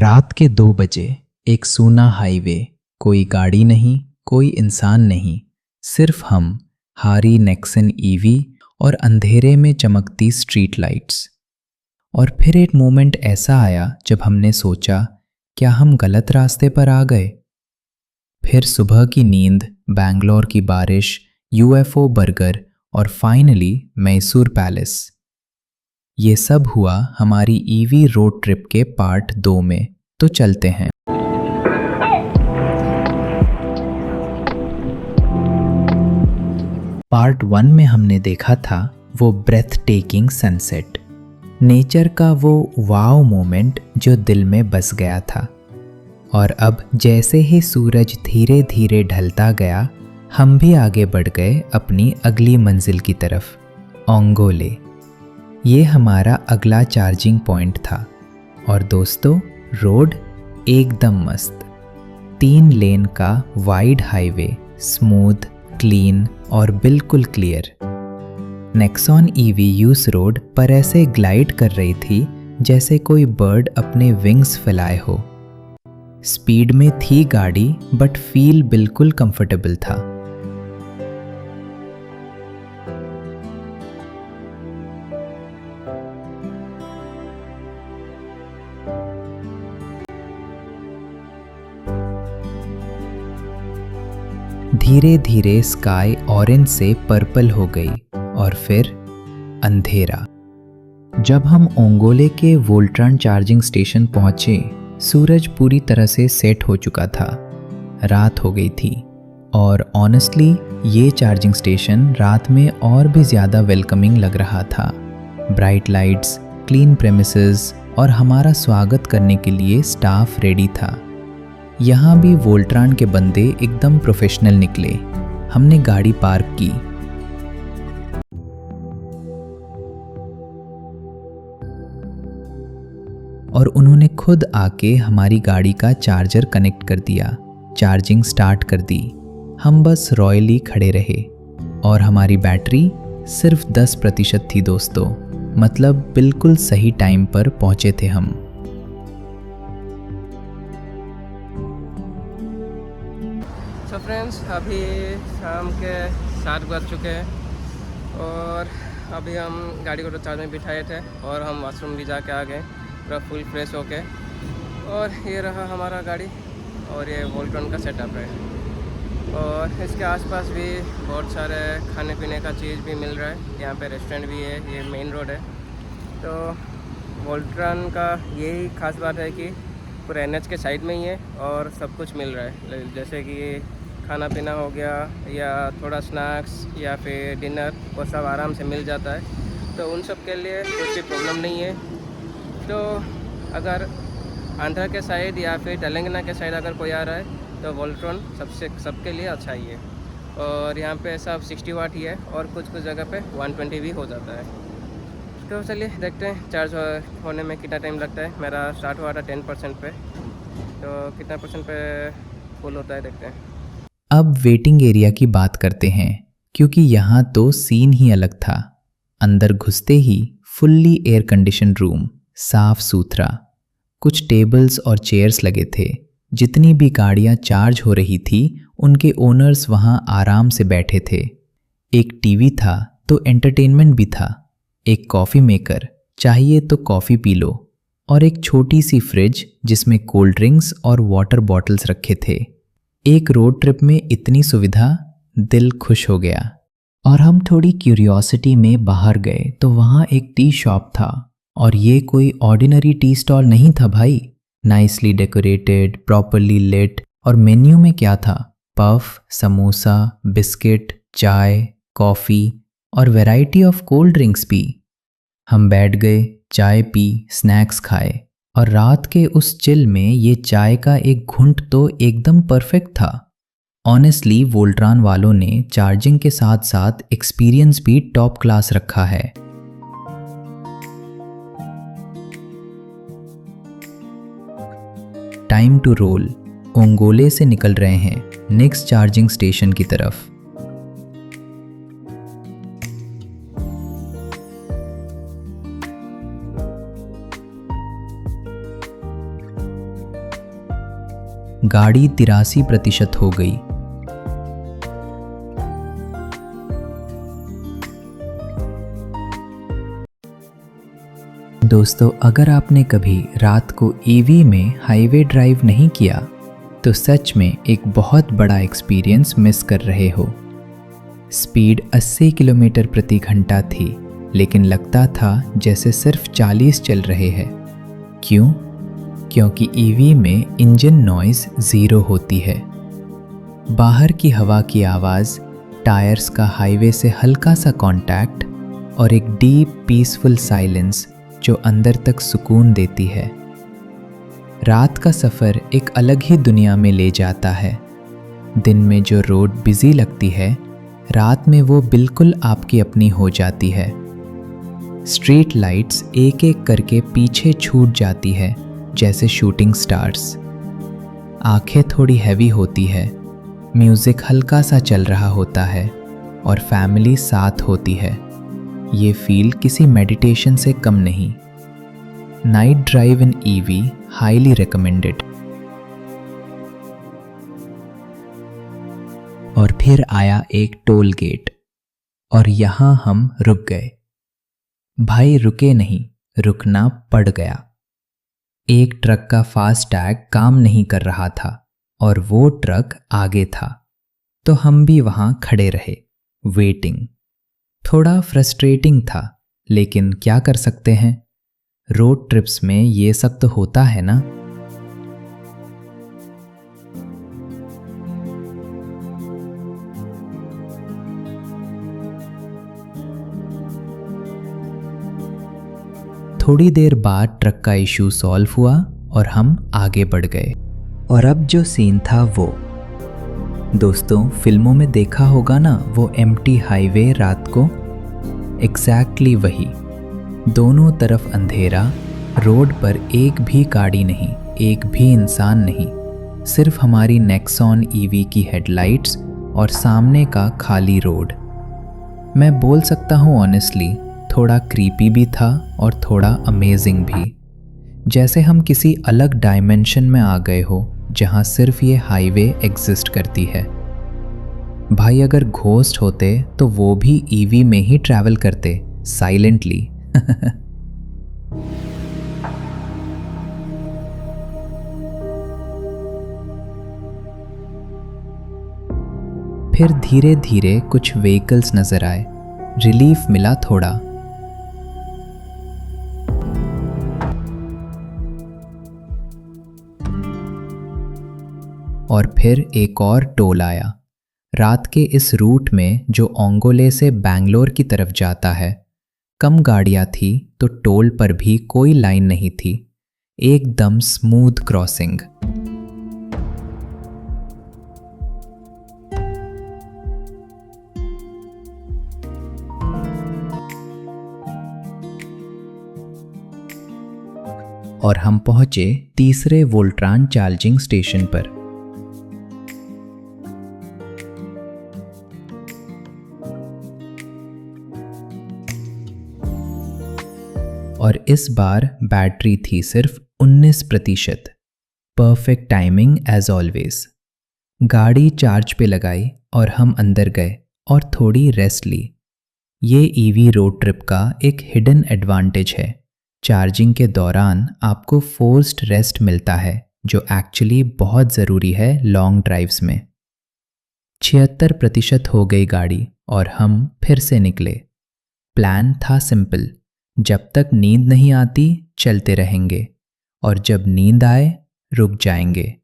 रात के 2 बजे एक सूना हाईवे, कोई गाड़ी नहीं, कोई इंसान नहीं, सिर्फ हम, हारी नेक्सन ईवी और अंधेरे में चमकती स्ट्रीट लाइट्स। और फिर एक मोमेंट ऐसा आया जब हमने सोचा, क्या हम गलत रास्ते पर आ गए? फिर सुबह की नींद, बैंगलोर की बारिश, यूएफओ बर्गर और फाइनली मैसूर पैलेस। ये सब हुआ हमारी ईवी रोड ट्रिप के पार्ट 2 में। तो चलते हैं। पार्ट 1 में हमने देखा था वो ब्रेथ टेकिंग सनसेट, नेचर का वो वाव मोमेंट जो दिल में बस गया था। और अब जैसे ही सूरज धीरे धीरे ढलता गया, हम भी आगे बढ़ गए अपनी अगली मंजिल की तरफ, ओंगोले। ये हमारा अगला चार्जिंग पॉइंट था। और दोस्तों, रोड एकदम मस्त, 3 लेन का वाइड हाईवे, स्मूथ, क्लीन और बिल्कुल clear. Nexon EV use road पर ऐसे ग्लाइड कर रही थी जैसे कोई बर्ड अपने विंग्स फैलाए हो। स्पीड में थी गाड़ी, बट फील बिल्कुल कंफर्टेबल था। धीरे धीरे स्काई ऑरेंज से पर्पल हो गई और फिर अंधेरा। जब हम ओंगोले के वोल्ट्रॉन चार्जिंग स्टेशन पहुंचे, सूरज पूरी तरह से सेट हो चुका था, रात हो गई थी। और ऑनेस्टली ये चार्जिंग स्टेशन रात में और भी ज़्यादा वेलकमिंग लग रहा था। ब्राइट लाइट्स, क्लीन प्रेमिसेस और हमारा स्वागत करने के लिए स्टाफ रेडी था। यहाँ भी वोल्ट्रॉन के बंदे एकदम प्रोफेशनल निकले। हमने गाड़ी पार्क की। और उन्होंने खुद आके हमारी गाड़ी का चार्जर कनेक्ट कर दिया, चार्जिंग स्टार्ट कर दी। हम बस रॉयली खड़े रहे। और हमारी बैटरी सिर्फ 10% थी दोस्तों, मतलब बिल्कुल सही टाइम पर पहुंचे थे हम। तो फ्रेंड्स, अभी शाम के 7 बज चुके हैं और अभी हम गाड़ी को तो चार्ज में बिठाए थे और हम वॉशरूम भी जाके आ गए पूरा फुल फ्रेश होके। और ये रहा हमारा गाड़ी और ये वोल्ट्रॉन का सेटअप है। और इसके आसपास भी बहुत सारे खाने पीने का चीज़ भी मिल रहा है। यहाँ पे रेस्टोरेंट भी है, ये मेन रोड है। तो वोल्ट्रॉन का यही खास बात है कि पूरा एनएच के साइड में ही है और सब कुछ मिल रहा है, जैसे कि खाना पीना हो गया या थोड़ा स्नैक्स या फिर डिनर, वो सब आराम से मिल जाता है। तो उन सब के लिए कुछ भी प्रॉब्लम नहीं है। तो अगर आंध्रा के साइड या फिर तेलंगाना के साइड अगर कोई आ रहा है तो वोल्ट्रॉन सबके लिए अच्छा ही है। और यहाँ पे सब 60 वाट ही है और कुछ जगह पे 120 भी हो जाता है। तो चलिए देखते हैं चार्ज होने में कितना टाइम लगता है। मेरा स्टार्ट हुआ था 10% पे, तो कितना परसेंट पे फुल होता है देखते हैं। अब वेटिंग एरिया की बात करते हैं, क्योंकि यहाँ तो सीन ही अलग था। अंदर घुसते ही फुल्ली एयर कंडीशन रूम, साफ सुथरा, कुछ टेबल्स और चेयर्स लगे थे। जितनी भी गाड़ियाँ चार्ज हो रही थी उनके ओनर्स वहाँ आराम से बैठे थे। एक टीवी था तो एंटरटेनमेंट भी था, एक कॉफ़ी मेकर, चाहिए तो कॉफ़ी पी लो, और एक छोटी सी फ्रिज जिसमें कोल्ड ड्रिंक्स और वाटर बॉटल्स रखे थे। एक रोड ट्रिप में इतनी सुविधा, दिल खुश हो गया। और हम थोड़ी क्यूरियोसिटी में बाहर गए तो वहाँ एक टी शॉप था। और ये कोई ऑर्डिनरी टी स्टॉल नहीं था भाई, नाइसली डेकोरेटेड, प्रॉपरली लिट। और मेन्यू में क्या था? पफ, समोसा, बिस्किट, चाय, कॉफ़ी और वैरायटी ऑफ कोल्ड ड्रिंक्स भी। हम बैठ गए, चाय पी, स्नैक्स खाए। और रात के उस चिल में ये चाय का एक घुंट तो एकदम परफेक्ट था। ऑनेस्टली वोल्ट्रॉन वालों ने चार्जिंग के साथ साथ एक्सपीरियंस भी टॉप क्लास रखा है। Time to role. ओंगोले से निकल रहे हैं नेक्स्ट चार्जिंग स्टेशन की तरफ। गाड़ी 83% हो गई। दोस्तों, अगर आपने कभी रात को ईवी में हाईवे ड्राइव नहीं किया तो सच में एक बहुत बड़ा एक्सपीरियंस मिस कर रहे हो। स्पीड 80 किलोमीटर प्रति घंटा थी, लेकिन लगता था जैसे सिर्फ 40 चल रहे हैं। क्यों? क्योंकि ईवी में इंजन नॉइज़ ज़ीरो होती है। बाहर की हवा की आवाज़, टायर्स का हाईवे से हल्का सा कांटेक्ट और एक डीप पीसफुल साइलेंस जो अंदर तक सुकून देती है। रात का सफ़र एक अलग ही दुनिया में ले जाता है। दिन में जो रोड बिजी लगती है, रात में वो बिल्कुल आपकी अपनी हो जाती है। स्ट्रीट लाइट्स एक एक करके पीछे छूट जाती है जैसे शूटिंग स्टार्स। आंखें थोड़ी हैवी होती है, म्यूज़िक हल्का सा चल रहा होता है और फैमिली साथ होती है। ये फील किसी मेडिटेशन से कम नहीं। नाइट ड्राइव इन ईवी हाईली रिकमेंडेड। और फिर आया एक टोल गेट और यहाँ हम रुक गए। भाई रुके नहीं, रुकना पड़ गया। एक ट्रक का फास्टैग काम नहीं कर रहा था और वो ट्रक आगे था, तो हम भी वहाँ खड़े रहे, वेटिंग। थोड़ा फ्रस्ट्रेटिंग था, लेकिन क्या कर सकते हैं, रोड ट्रिप्स में ये सब तो होता है ना। थोड़ी देर बाद ट्रक का इशू सॉल्व हुआ और हम आगे बढ़ गए। और अब जो सीन था वो, दोस्तों फिल्मों में देखा होगा ना, वो एम्प्टी हाईवे रात को, एग्जैक्टली वही। दोनों तरफ अंधेरा, रोड पर एक भी गाड़ी नहीं, एक भी इंसान नहीं, सिर्फ हमारी नेक्सॉन ईवी की हेडलाइट्स और सामने का खाली रोड। मैं बोल सकता हूँ ऑनेस्टली, थोड़ा क्रीपी भी था और थोड़ा अमेजिंग भी, जैसे हम किसी अलग डायमेंशन में आ गए हो जहाँ सिर्फ ये हाईवे एग्जिस्ट करती है। भाई अगर घोस्ट होते तो वो भी ईवी में ही ट्रैवल करते साइलेंटली। फिर धीरे धीरे कुछ व्हीकल्स नजर आए, रिलीफ मिला थोड़ा। और फिर एक और टोल आया। रात के इस रूट में जो ओंगोले से बैंगलोर की तरफ जाता है, कम गाड़ियाँ थी तो टोल पर भी कोई लाइन नहीं थी, एकदम स्मूथ क्रॉसिंग। और हम पहुंचे तीसरे वोल्ट्रान चार्जिंग स्टेशन पर। और इस बार बैटरी थी सिर्फ 19%। Perfect timing as always. गाड़ी चार्ज पे लगाई और हम अंदर गए और थोड़ी रेस्ट ली। ये ईवी रोड ट्रिप का एक हिडन एडवांटेज है। चार्जिंग के दौरान आपको फोर्स्ड रेस्ट मिलता है, जो एक्चुअली बहुत ज़रूरी है लॉन्ग ड्राइव्स में। 76% हो गई गाड़ी और हम फिर से निकले। प्लान था सिंपल, जब तक नींद नहीं आती चलते रहेंगे और जब नींद आए रुक जाएंगे।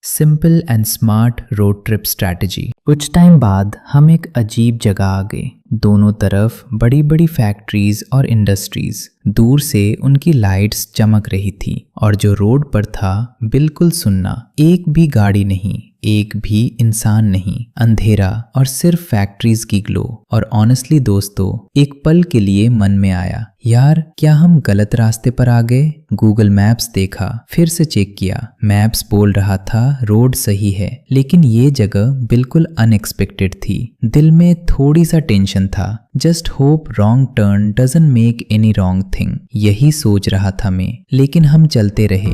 Simple and smart road trip strategy. कुछ टाइम बाद हम एक अजीब जगह आ गए। दोनों तरफ बड़ी बड़ी फैक्ट्रीज और इंडस्ट्रीज। दूर से उनकी लाइट्स चमक रही थी और जो रोड पर था बिल्कुल सुन्ना। एक भी गाड़ी नहीं, एक भी इंसान नहीं, अंधेरा और सिर्फ फैक्ट्रीज की ग्लो। और ऑनेस्टली दोस्तों, एक पल के लिए मन में आया, यार क्या हम गलत रास्ते पर आ गए? गूगल मैप्स देखा, फिर से चेक किया। मैप्स बोल रहा था रोड सही है, लेकिन ये जगह बिल्कुल अनएक्सपेक्टेड थी। दिल में थोड़ी सा टेंशन था। Just hope wrong turn doesn't make any wrong thing, यही सोच रहा था मैं। लेकिन हम चलते रहे।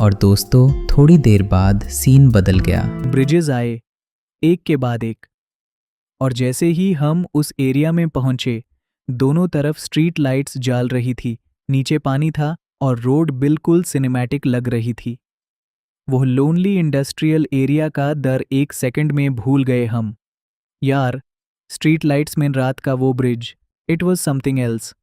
और दोस्तों थोड़ी देर बाद सीन बदल गया। ब्रिजेस आए, एक के बाद एक, और जैसे ही हम उस एरिया में पहुंचे, दोनों तरफ स्ट्रीट लाइट्स जल रही थी, नीचे पानी था और रोड बिल्कुल सिनेमैटिक लग रही थी। वो लोनली इंडस्ट्रियल एरिया का दर 1 सेकंड में भूल गए हम। यार, स्ट्रीट लाइट्स में रात का वो bridge, it was something else.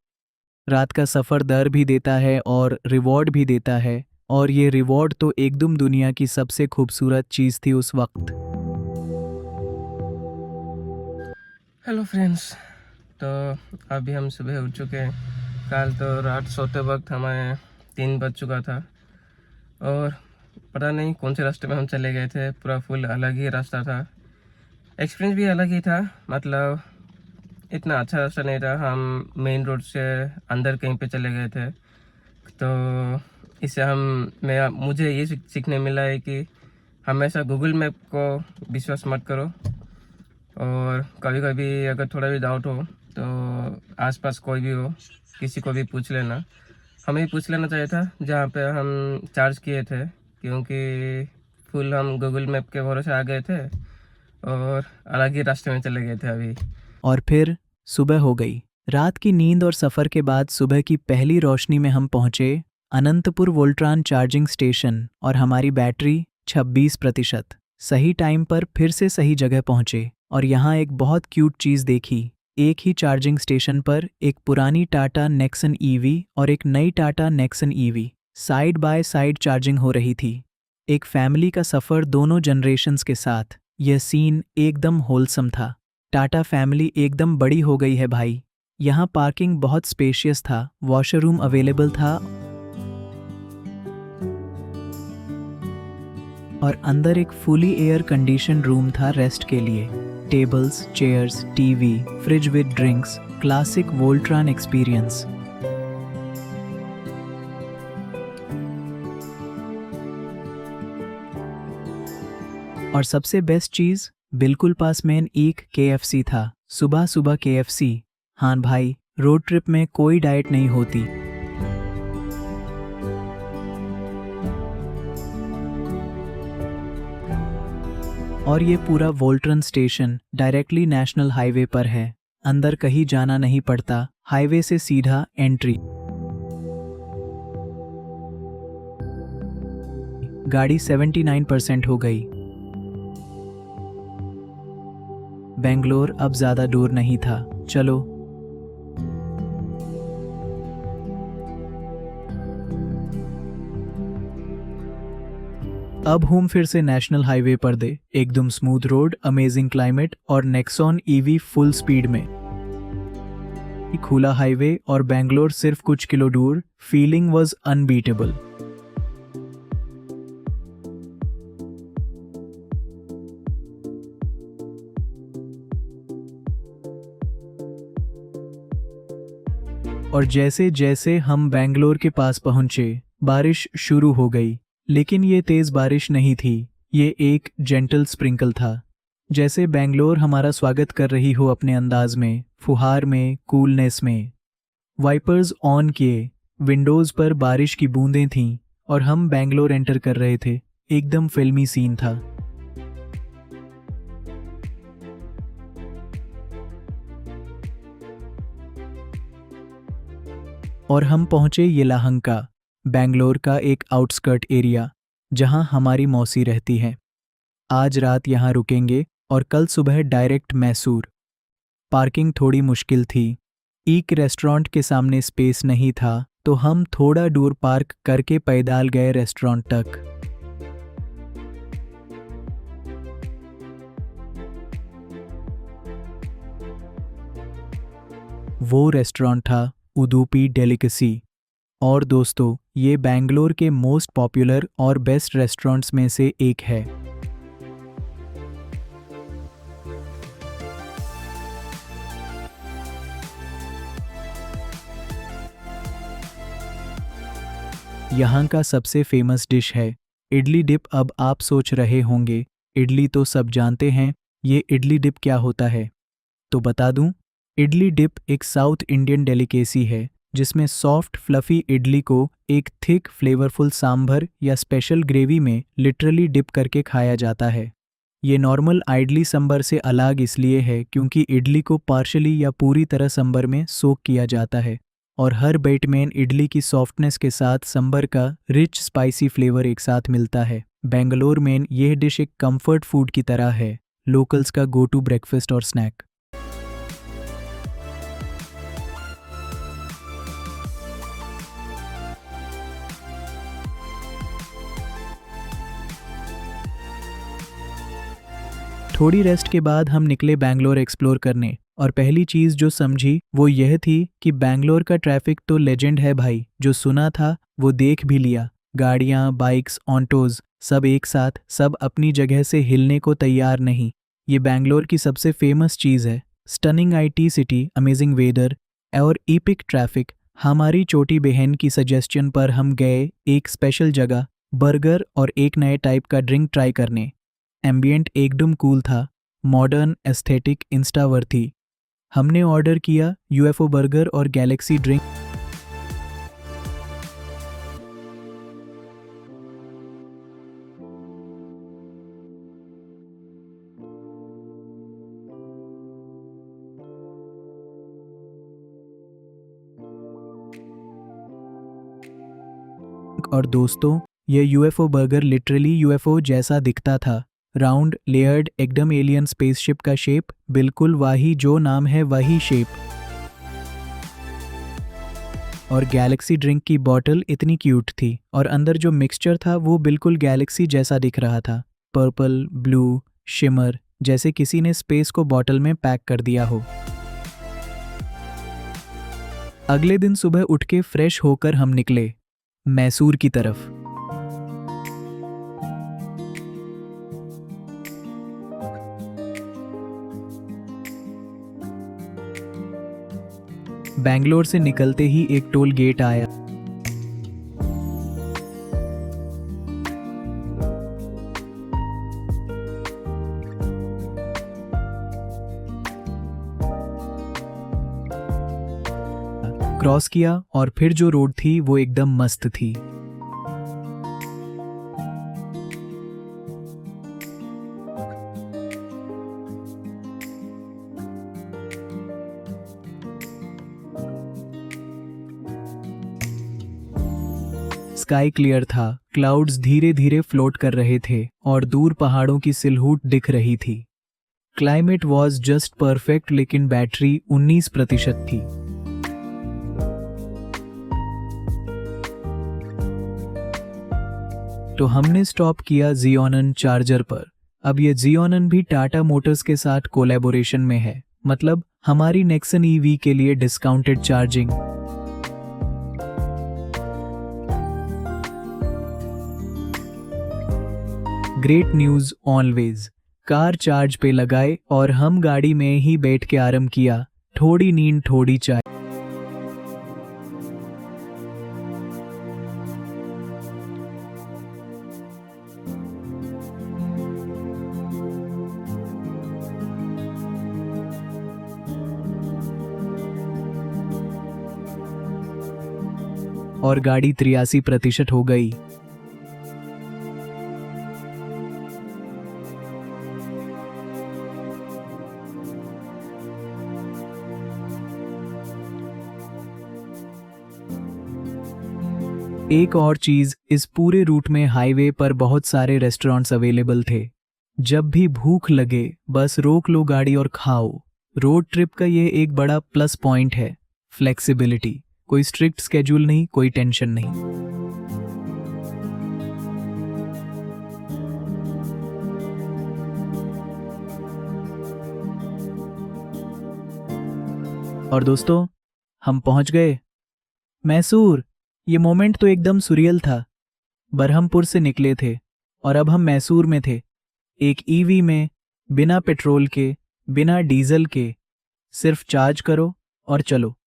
रात का सफ़र दर भी देता है और रिवॉर्ड भी देता है, और ये रिवॉर्ड तो एकदम दुनिया की सबसे खूबसूरत चीज़ थी उस वक्त। हेलो फ्रेंड्स, तो अभी हम सुबह उठ चुके हैं। कल तो रात सोते वक्त हमें 3 बज चुका था और पता नहीं कौन से रास्ते में हम चले गए थे। पूरा फुल अलग ही रास्ता था, एक्सपीरियंस भी अलग ही था। मतलब इतना अच्छा रास्ता नहीं था, हम मेन रोड से अंदर कहीं पे चले गए थे। तो इससे मुझे ये सीखने मिला है कि हमेशा गूगल मैप को विश्वास मत करो, और कभी कभी अगर थोड़ा भी डाउट हो तो आसपास कोई भी हो, किसी को भी पूछ लेना। हमें भी पूछ लेना चाहिए था जहाँ पे हम चार्ज किए थे, क्योंकि फुल हम गूगल मैप के भरोसे आ गए थे और अलग ही रास्ते में चले गए थे अभी। और फिर सुबह हो गई। रात की नींद और सफ़र के बाद सुबह की पहली रोशनी में हम पहुंचे अनंतपुर वोल्ट्रॉन चार्जिंग स्टेशन, और हमारी बैटरी 26%। सही टाइम पर फिर से सही जगह पहुंचे, और यहाँ एक बहुत क्यूट चीज़ देखी। एक ही चार्जिंग स्टेशन पर एक पुरानी टाटा नेक्सन ईवी और एक नई Tata Nexon EV side by side charging हो रही थी। एक फैमिली का सफ़र दोनों जनरेशन्स के साथ। यह सीन एकदम होलसम था। टाटा फैमिली एकदम बड़ी हो गई है भाई। यहाँ पार्किंग बहुत स्पेशियस था, वॉशरूम अवेलेबल था, और अंदर एक फुली एयर कंडीशन रूम था रेस्ट के लिए। Tables, chairs, TV, fridge with drinks, classic Voltron experience. और सबसे बेस्ट चीज़, बिल्कुल पास में एक KFC था। सुबह सुबह KFC। हाँ भाई, रोड ट्रिप में कोई डाइट नहीं होती। और ये पूरा वोल्ट्रॉन स्टेशन डायरेक्टली नेशनल हाईवे पर है। अंदर कहीं जाना नहीं पड़ता, हाईवे से सीधा एंट्री। गाड़ी 79% हो गई। बेंगलोर अब ज़्यादा दूर नहीं था। चलो। अब हम फिर से नेशनल हाईवे पर दे। एकदम स्मूथ रोड, अमेजिंग क्लाइमेट और नेक्सॉन ईवी फुल स्पीड में। खुला हाईवे और बेंगलोर सिर्फ कुछ किलो दूर। Feeling was unbeatable. और जैसे जैसे हम बेंगलोर के पास पहुंचे, बारिश शुरू हो गई। लेकिन ये तेज बारिश नहीं थी, ये एक जेंटल स्प्रिंकल था। जैसे बेंगलोर हमारा स्वागत कर रही हो अपने अंदाज में, फुहार में, कूलनेस में। वाइपर्स ऑन किए, विंडोज पर बारिश की बूंदें थीं, और हम बेंगलोर एंटर कर रहे थे। एकदम फिल्मी सीन था। और हम पहुंचे येलाहंका, बेंगलोर का एक आउटस्कर्ट एरिया, जहां हमारी मौसी रहती है। आज रात यहां रुकेंगे और कल सुबह डायरेक्ट मैसूर। पार्किंग थोड़ी मुश्किल थी। एक रेस्टोरेंट के सामने स्पेस नहीं था, तो हम थोड़ा दूर पार्क करके पैदल गए रेस्टोरेंट तक। वो रेस्टोरेंट था उडुपी डेलिकेसी। और दोस्तों, ये बेंगलोर के मोस्ट पॉपुलर और बेस्ट रेस्टोरेंट्स में से एक है। यहाँ का सबसे फेमस डिश है इडली डिप। अब आप सोच रहे होंगे, इडली तो सब जानते हैं, ये इडली डिप क्या होता है? तो बता दूं, इडली डिप एक साउथ इंडियन डेलिकेसी है जिसमें सॉफ्ट फ्लफी इडली को एक थिक फ्लेवरफुल सांभर या स्पेशल ग्रेवी में लिटरली डिप करके खाया जाता है। ये नॉर्मल इडली सांभर से अलग इसलिए है क्योंकि इडली को पार्शली या पूरी तरह सांभर में सोक किया जाता है और हर बाइट में इडली की सॉफ्टनेस के साथ सांभर का रिच स्पाइसी फ्लेवर एक साथ मिलता है। बेंगलोर में यह डिश एक कंफर्ट फूड की तरह है, लोकल्स का गो टू ब्रेकफास्ट और स्नैक। थोड़ी रेस्ट के बाद हम निकले बैंगलोर एक्सप्लोर करने और पहली चीज़ जो समझी वो यह थी कि बैंगलोर का ट्रैफिक तो लेजेंड है भाई। जो सुना था वो देख भी लिया। गाड़ियाँ, बाइक्स, ऑटोज सब एक साथ, सब अपनी जगह से हिलने को तैयार नहीं। ये बैंगलोर की सबसे फेमस चीज़ है। Stunning IT city, amazing weather और ईपिक ट्रैफिक। हमारी छोटी बहन की सजेस्शन पर हम गए एक स्पेशल जगह बर्गर और एक नए टाइप का ड्रिंक ट्राई करने। एम्बियंट एकदम कूल था, मॉडर्न, एस्थेटिक, इंस्टावर्थी। हमने ऑर्डर किया UFO बर्गर और गैलेक्सी ड्रिंक। और दोस्तों, ये UFO बर्गर लिटरली UFO जैसा दिखता था। राउंड, लेयर्ड, एकदम एलियन स्पेसशिप का शेप, बिल्कुल वही जो नाम है वही शेप। और गैलेक्सी ड्रिंक की बॉटल इतनी क्यूट थी और अंदर जो मिक्सचर था वो बिल्कुल गैलेक्सी जैसा दिख रहा था। पर्पल, ब्लू, शिमर, जैसे किसी ने स्पेस को बॉटल में पैक कर दिया हो। अगले दिन सुबह उठ के फ्रेश होकर हम निकले मैसूर की तरफ। बैंगलोर से निकलते ही एक टोल गेट आया। क्रॉस किया और फिर जो रोड थी वो एकदम मस्त थी। स्काई क्लियर था, क्लाउड्स धीरे धीरे फ्लोट कर रहे थे और दूर पहाड़ों की सिलहूट दिख रही थी। क्लाइमेट वॉज जस्ट परफेक्ट, लेकिन बैटरी 19% थी। तो हमने स्टॉप किया जियोनन चार्जर पर। अब ये जियोनन भी टाटा मोटर्स के साथ कोलैबोरेशन में है, मतलब हमारी नेक्सन EV के लिए discounted charging. Great news always. Car charge पे लगाए और हम गाड़ी में ही बैठ के आराम किया। थोड़ी नींद, थोड़ी चाय। और गाड़ी 83% हो गई। एक और चीज, इस पूरे रूट में हाईवे पर बहुत सारे रेस्टोरेंट्स अवेलेबल थे। जब भी भूख लगे बस रोक लो गाड़ी और खाओ। रोड ट्रिप का ये एक बड़ा प्लस पॉइंट है, फ्लेक्सिबिलिटी। कोई स्ट्रिक्ट स्केड्यूल नहीं, कोई टेंशन नहीं। और दोस्तों, हम पहुंच गए मैसूर। ये मोमेंट तो एकदम सुरियल था। बरहमपुर से निकले थे और अब हम मैसूर में थे, एक EV में, बिना पेट्रोल के, बिना डीजल के, सिर्फ चार्ज करो और चलो।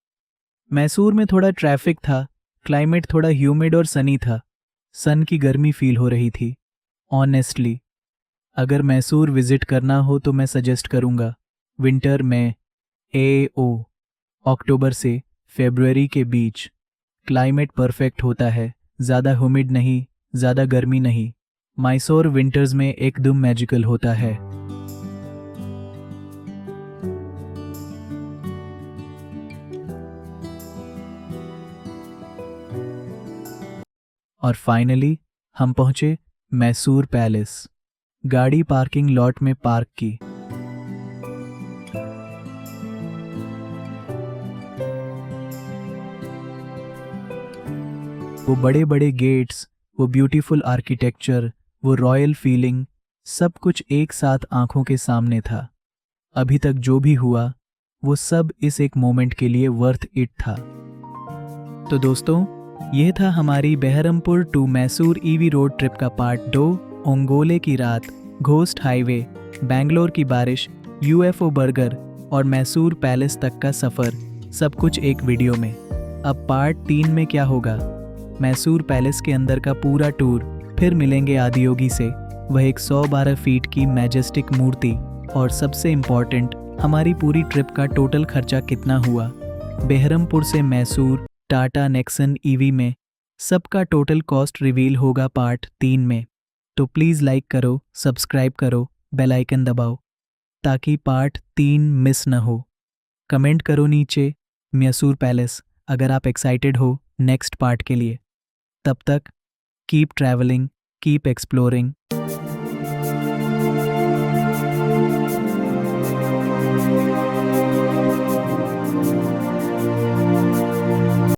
मैसूर में थोड़ा ट्रैफिक था, क्लाइमेट थोड़ा ह्यूमिड और सनी था। सन की गर्मी फील हो रही थी। ऑनेस्टली अगर मैसूर विजिट करना हो तो मैं सजेस्ट करूंगा विंटर में, अक्टूबर से फरवरी के बीच। क्लाइमेट परफेक्ट होता है, ज़्यादा ह्यूमिड नहीं, ज़्यादा गर्मी नहीं। मैसूर विंटर्स में एकदम मैजिकल होता है। और फाइनली हम पहुंचे मैसूर पैलेस। गाड़ी पार्किंग लॉट में पार्क की। वो बड़े बड़े गेट्स, वो ब्यूटीफुल आर्किटेक्चर, वो रॉयल फीलिंग, सब कुछ एक साथ आंखों के सामने था। अभी तक जो भी हुआ वो सब इस एक मोमेंट के लिए वर्थ इट था। तो दोस्तों, ये था हमारी Berhampur to Mysore EV road trip का पार्ट 2। ओंगोले की रात, घोस्ट हाईवे, बैंगलोर की बारिश, यूएफओ बर्गर और मैसूर पैलेस तक का सफ़र, सब कुछ एक वीडियो में। अब पार्ट 3 में क्या होगा? मैसूर पैलेस के अंदर का पूरा टूर, फिर मिलेंगे आदियोगी से, वह एक 112 फीट की मैजेस्टिक मूर्ति, और सबसे इम्पॉर्टेंट, हमारी पूरी ट्रिप का टोटल खर्चा कितना हुआ। बहरमपुर से मैसूर टाटा नेक्सन ईवी में सबका टोटल कॉस्ट रिवील होगा पार्ट 3 में। तो प्लीज़ लाइक करो, सब्सक्राइब करो, बेल आइकन दबाओ ताकि पार्ट 3 मिस न हो। कमेंट करो नीचे मैसूर पैलेस अगर आप एक्साइटेड हो नेक्स्ट पार्ट के लिए। तब तक कीप ट्रैवलिंग, कीप एक्सप्लोरिंग।